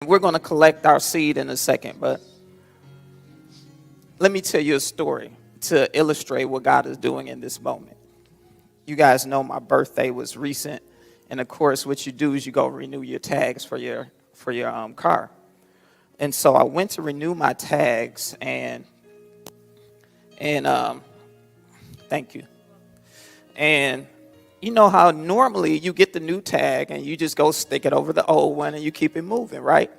We're going to collect our seed in a second, but let me tell you a story to illustrate what God is doing in this moment. You guys know my birthday was recent, and of course, what you do is you go renew your tags for your car. And so I went to renew my tags, and thank you. And you know how normally you get the new tag and you just go stick it over the old one and you keep it moving, right?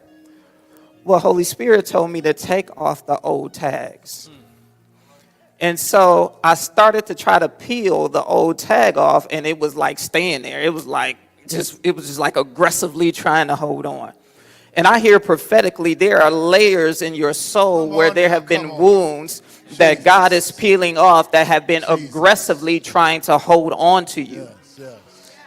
Well, Holy Spirit told me to take off the old tags. And so I started to try to peel the old tag off, and it was like staying there. It was just like aggressively trying to hold on. And I hear prophetically there are layers in your soul where there have been wounds that God is peeling off that have been aggressively trying to hold on to you.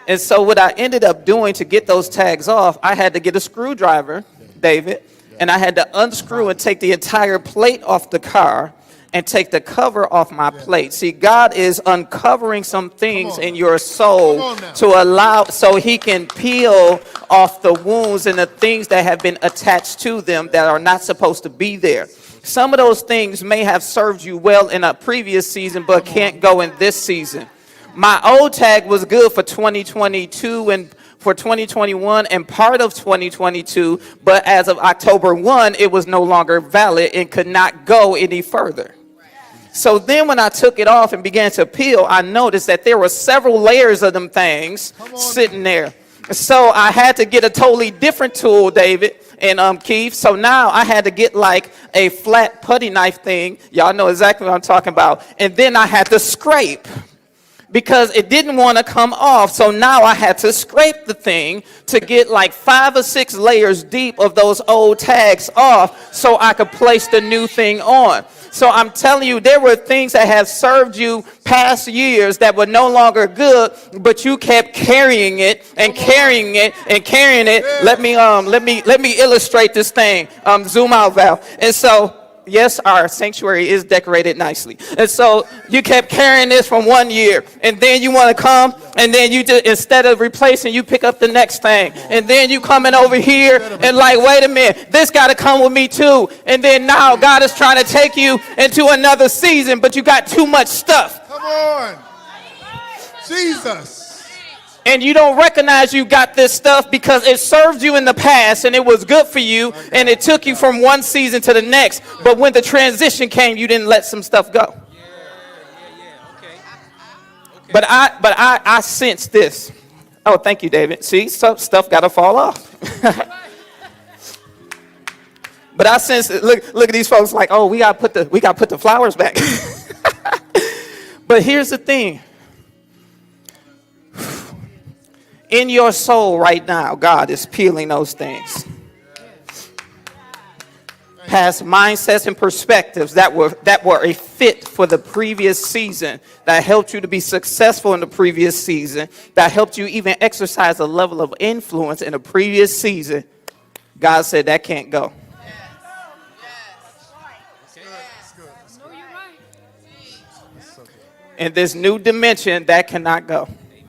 And so what I ended up doing to get those tags off, I had to get a screwdriver, David, and I had to unscrew and take the entire plate off the car and take the cover off my plate. See, God is uncovering some things in your soul to allow so he can peel off the wounds and the things that have been attached to them that are not supposed to be there. Some of those things may have served you well in a previous season, but can't go in this season. My old tag was good for 2022 and for 2021 and part of 2022, but as of October 1, it was no longer valid and could not go any further. So then when I took it off and began to peel, I noticed that there were several layers of them things sitting there. So I had to get a totally different tool, David and Keith. So now I had to get like a flat putty knife thing. Y'all know exactly what I'm talking about. And then I had to scrape because it didn't want to come off. So now I had to scrape the thing to get like 5 or 6 layers deep of those old tags off so I could place the new thing on. So I'm telling you, there were things that have served you past years that were no longer good, but you kept carrying it and carrying it and carrying it. Let me illustrate this thing. Zoom out, Val. And so, yes, our sanctuary is decorated nicely. And so you kept carrying this from one year, and then you want to come, and then you just, instead of replacing, you pick up the next thing. And then you coming over here and like, wait a minute, this got to come with me too. And then now God is trying to take you into another season, but you got too much stuff. Come on. Jesus. And you don't recognize you got this stuff because it served you in the past and it was good for you and it took you from one season to the next. But when the transition came, you didn't let some stuff go. Okay. But I sense this. Oh, thank you, David. See, some stuff got to fall off. But I sense, look at these folks like, oh, we got to put the flowers back. But here's the thing. In your soul right now, God is peeling those things. Past mindsets and perspectives that were a fit for the previous season, that helped you to be successful in the previous season, that helped you even exercise a level of influence in the previous season. God said that can't go. In this new dimension, that cannot go.